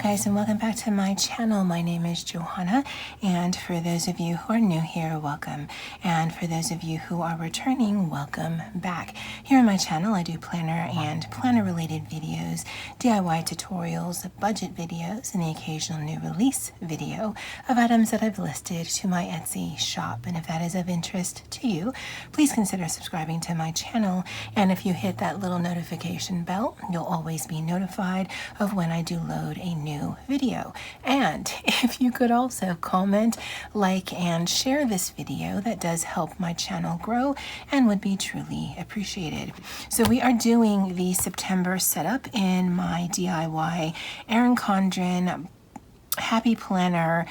guys, and welcome back to my channel. My name is Johanna, and for those of you who are new here, welcome. And for those of you who are returning, welcome back. Here on my channel, I do planner and planner related videos, DIY tutorials, budget videos, and the occasional new release video of items that I've listed to my Etsy shop. And if that is of interest to you, please consider subscribing to my channel. And if you hit that little notification bell, you'll always be notified of when I do load a new video. And if you could also comment, like, and share this video, that does help my channel grow and would be truly appreciated. So we are doing the September setup in my DIY Erin Condren Happy Planner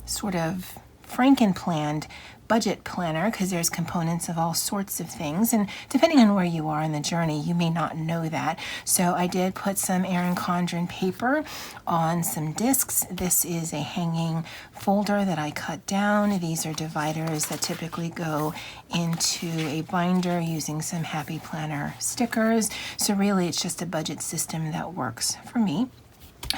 sort of Franken-planned budget planner, because there's components of all sorts of things, and depending on where you are in the journey, you may not know that. So I did put some Erin Condren paper on some discs. This is a hanging folder that I cut down. These are dividers that typically go into a binder using some Happy Planner stickers. So really it's just a budget system that works for me.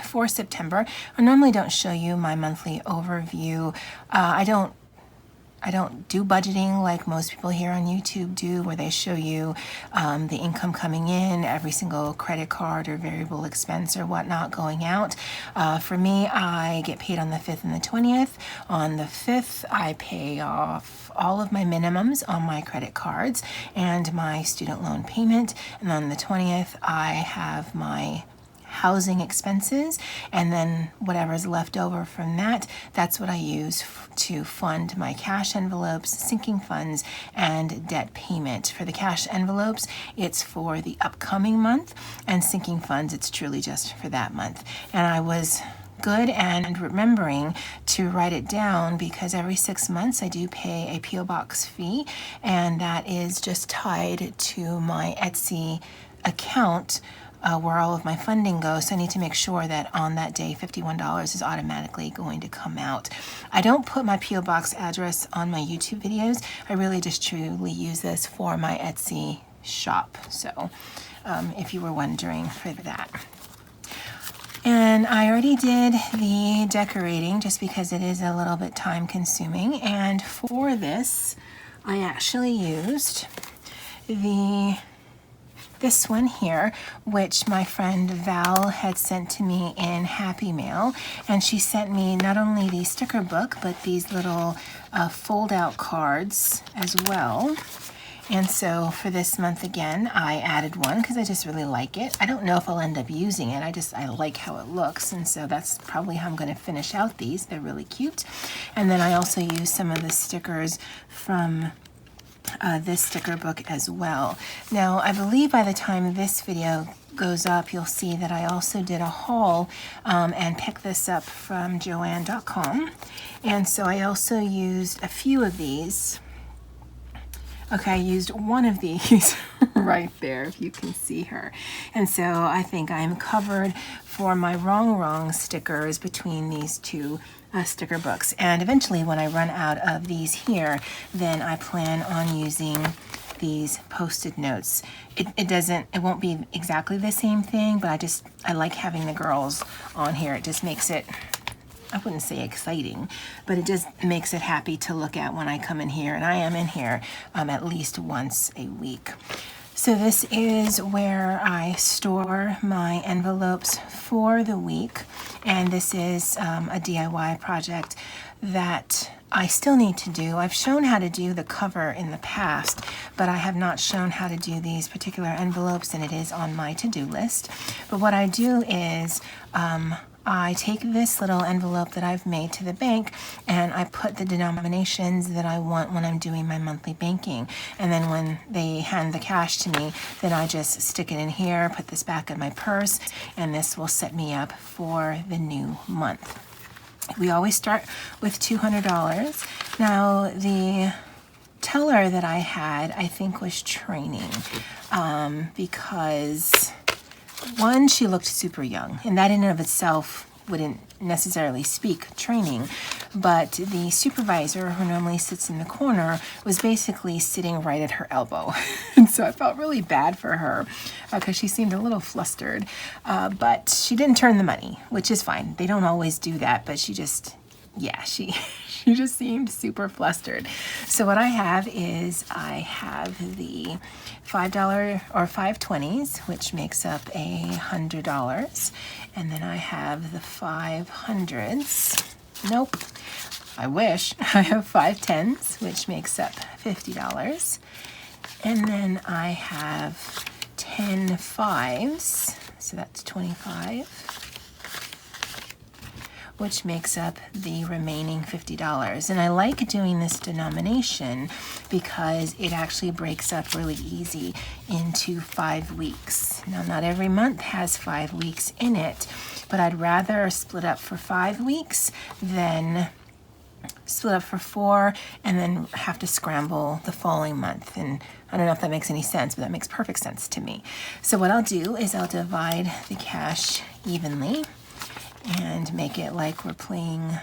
For September, I normally don't show you my monthly overview. I don't do budgeting like most people here on YouTube do, where they show you the income coming in, every single credit card or variable expense or whatnot going out. For me, I get paid on the 5th and the 20th. On the 5th, I pay off all of my minimums on my credit cards and my student loan payment. And on the 20th, I have my housing expenses, and then whatever's left over from that, that's what I use to fund my cash envelopes, sinking funds, and debt payment. For the cash envelopes, it's for the upcoming month, and sinking funds, it's truly just for that month. And I was good and remembering to write it down, because every 6 months I do pay a APO Box fee, and that is just tied to my Etsy account, where all of my funding goes. So I need to make sure that on that day, $51 is automatically going to come out. I don't put my P.O. Box address on my YouTube videos. I really just truly use this for my Etsy shop. So if you were wondering for that. And I already did the decorating just because it is a little bit time consuming. And for this, I actually used this one here, which my friend Val had sent to me in Happy Mail. And she sent me not only the sticker book, but these little fold-out cards as well. And so for this month again, I added one because I just really like it. I don't know if I'll end up using it. I like how it looks. And so that's probably how I'm going to finish out these. They're really cute. And then I also used some of the stickers from this sticker book as well. Now, I believe by the time this video goes up, you'll see that I also did a haul and picked this up from Joann.com. And so I also used a few of these. Okay, I used one of these right there, if you can see her. And so I think I'm covered for my wrong stickers between these two sticker books. And eventually when I run out of these here, then I plan on using these post-it notes. It won't be exactly the same thing, but I like having the girls on here. It just makes it, I wouldn't say exciting, but it just makes it happy to look at when I come in here. And I am in here at least once a week. So this is where I store my envelopes for the week. And this is a DIY project that I still need to do. I've shown how to do the cover in the past, but I have not shown how to do these particular envelopes, and it is on my to-do list. But what I do is I take this little envelope that I've made to the bank, and I put the denominations that I want when I'm doing my monthly banking. And then when they hand the cash to me, then I just stick it in here, put this back in my purse, and this will set me up for the new month. We always start with $200. Now, the teller that I had, I think, was training because one, she looked super young, and that in and of itself wouldn't necessarily speak training, but the supervisor who normally sits in the corner was basically sitting right at her elbow. And so I felt really bad for her because she seemed a little flustered, but she didn't turn the money, which is fine. They don't always do that, but she just, yeah, she just seemed super flustered. So what I have is I have the $5 or 520s, which makes up $100. And then I have the 500s. Nope, I wish. I have 510s, which makes up $50. And then I have 10 fives, so that's 25, which makes up the remaining $50. And I like doing this denomination because it actually breaks up really easy into 5 weeks. Now, not every month has 5 weeks in it, but I'd rather split up for 5 weeks than split up for 4 and then have to scramble the following month. And I don't know if that makes any sense, but that makes perfect sense to me. So what I'll do is I'll divide the cash evenly and make it like we're playing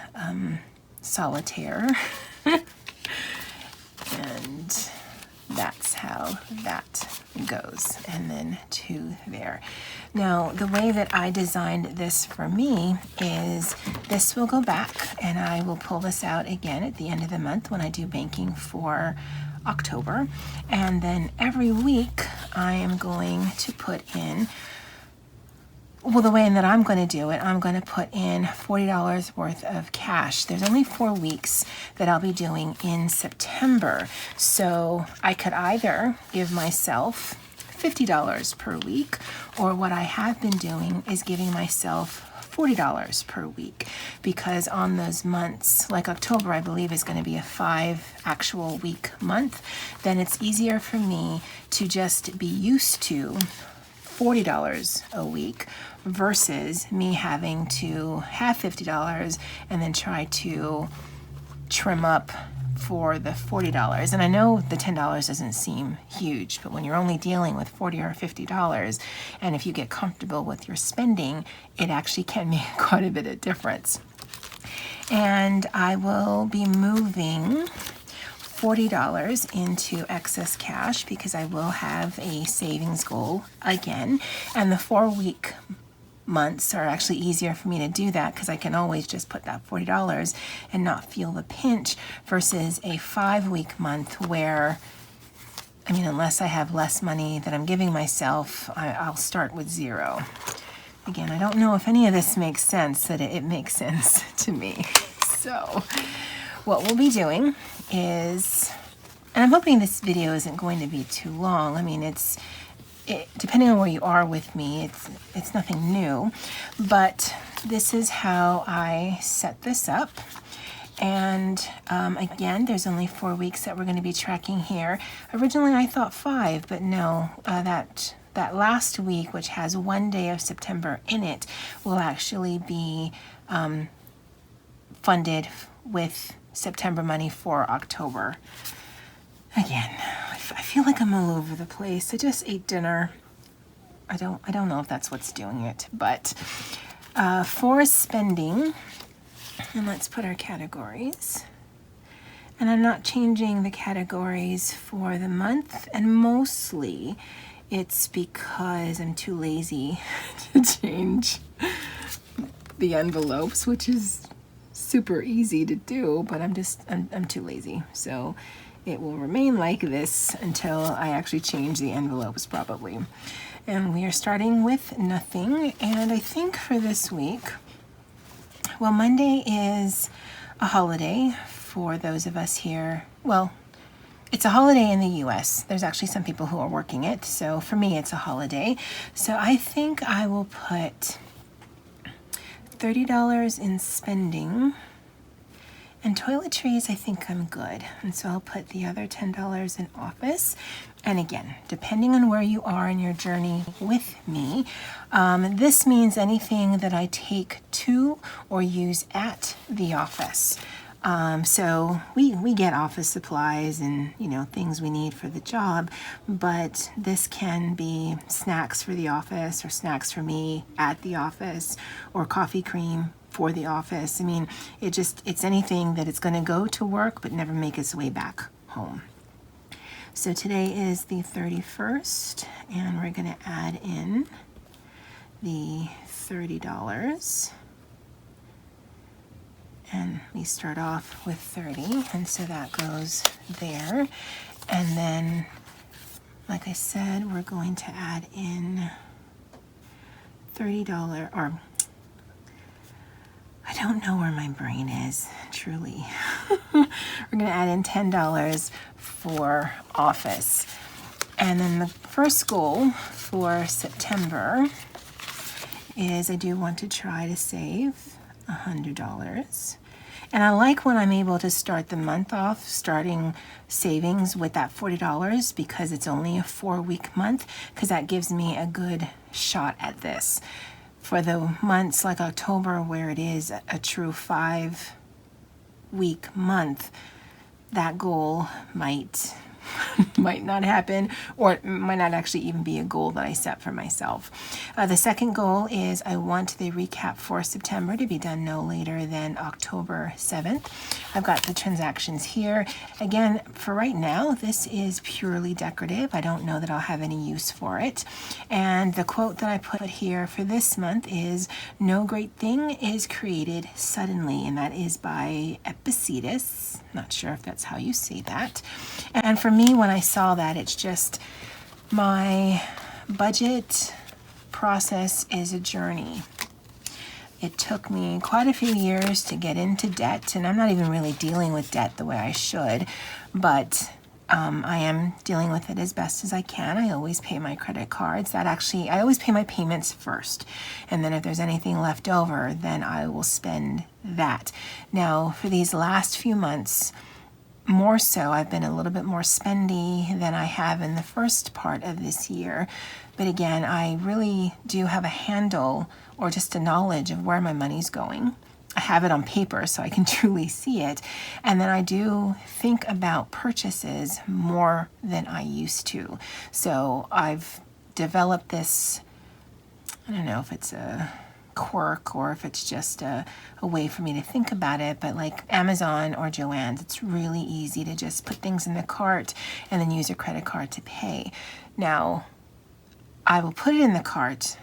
solitaire. And that's how that goes. And then 2 there. Now, the way that I designed this for me is this will go back, and I will pull this out again at the end of the month when I do banking for October. And then every week I am going to put in, well, the way that I'm going to do it, I'm going to put in $40 worth of cash. There's only 4 weeks that I'll be doing in September. So I could either give myself $50 per week, or what I have been doing is giving myself $40 per week, because on those months, like October, I believe is going to be a 5 actual week month, then it's easier for me to just be used to $40 a week versus me having to have $50 and then try to trim up for the $40. And I know the $10 doesn't seem huge, but when you're only dealing with $40 or $50, and if you get comfortable with your spending, it actually can make quite a bit of difference. And I will be moving $40 into excess cash because I will have a savings goal again, and the 4-week months are actually easier for me to do that because I can always just put that $40 and not feel the pinch, versus a 5-week month where, I mean, unless I have less money that I'm giving myself, I'll start with 0. Again, I don't know if any of this makes sense, that it makes sense to me. So what we'll be doing is, and I'm hoping this video isn't going to be too long. I mean, depending on where you are with me, it's nothing new, but this is how I set this up. And again, there's only 4 weeks that we're going to be tracking here. Originally, I thought 5, but no, that last week, which has 1 day of September in it, will actually be funded with September money for October. Again, I feel like I'm all over the place. I just ate dinner. I don't know if that's what's doing it, but for spending, and let's put our categories. And I'm not changing the categories for the month, and mostly it's because I'm too lazy to change the envelopes, which is super easy to do, but I'm too lazy. So it will remain like this until I actually change the envelopes probably. And we are starting with nothing. And I think for this week, well, Monday is a holiday for those of us here. Well, it's a holiday in the US. There's actually some people who are working it. So for me, it's a holiday. So I think I will put $30 in spending. And toiletries, I think I'm good. And so I'll put the other $10 in office. And again, depending on where you are in your journey with me, this means anything that I take to or use at the office. So we get office supplies and, you know, things we need for the job, but this can be snacks for the office or snacks for me at the office or coffee cream for the office. I mean, it's anything that it's going to go to work but never make its way back home. So today is the 31st, and we're going to add in the $30. And we start off with 30, and so that goes there. And then, like I said, we're going to add in $30, or I don't know where my brain is, truly. We're going to add in $10 for office. And then the first goal for September is I do want to try to save $100. And I like when I'm able to start the month off starting savings with that $40 because it's only a 4-week month, because that gives me a good shot at this. For the months like October, where it is a true 5-week month, that goal might not happen, or it might not actually even be a goal that I set for myself. The second goal is I want the recap for September to be done no later than October 7th. I've got the transactions here. Again, for right now, this is purely decorative. I don't know that I'll have any use for it. And the quote that I put here for this month is, "No great thing is created suddenly," and that is by Epictetus. Not sure if that's how you say that. And for me, when I saw that, it's just my budget process is a journey. It took me quite a few years to get into debt, and I'm not even really dealing with debt the way I should, but I am dealing with it as best as I can. I always pay my credit cards. I always pay my payments first, and then if there's anything left over, then I will spend that. Now, for these last few months, more so, I've been a little bit more spendy than I have in the first part of this year. But again, I really do have a handle or just a knowledge of where my money's going. I have it on paper so I can truly see it. And then I do think about purchases more than I used to. So I've developed this, I don't know if it's a quirk or if it's just a way for me to think about it, but like Amazon or Joann's, it's really easy to just put things in the cart and then use a credit card to pay. Now, I will put it in the cart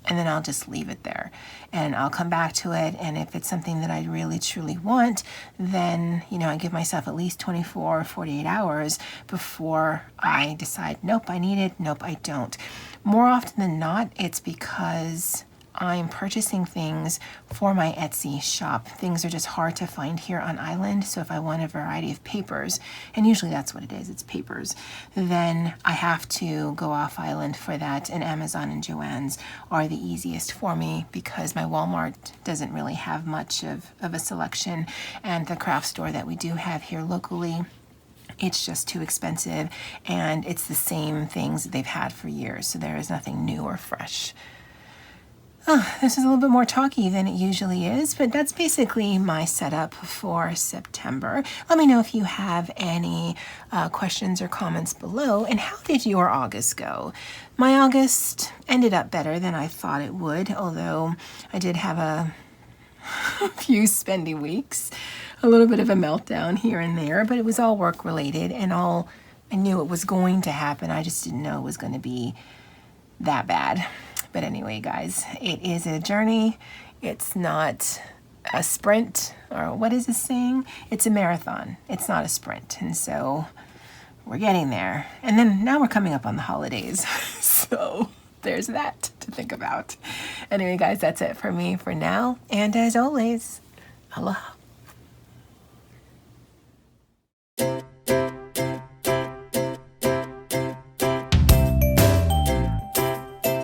and then I'll just leave it there and I'll come back to it, and if it's something that I really truly want, then, you know, I give myself at least 24 or 48 hours before I decide, nope, I need it, nope, I don't. More often than not, it's because I'm purchasing things for my Etsy shop. Things are just hard to find here on island, so if I want a variety of papers, and usually that's what it is, it's papers, then I have to go off island for that, and Amazon and Joann's are the easiest for me because my Walmart doesn't really have much of a selection, and the craft store that we do have here locally, it's just too expensive, and it's the same things that they've had for years, so there is nothing new or fresh. This is a little bit more talky than it usually is, but that's basically my setup for September. Let me know if you have any questions or comments below. And how did your August go? My August ended up better than I thought it would, although I did have a few spendy weeks, a little bit of a meltdown here and there, but it was all work related and I knew it was going to happen. I just didn't know it was going to be that bad. But anyway, guys, it is a journey. It's not a sprint, or what is this saying? It's a marathon. It's not a sprint. And so we're getting there. And then now we're coming up on the holidays. So there's that to think about. Anyway, guys, that's it for me for now. And as always, aloha.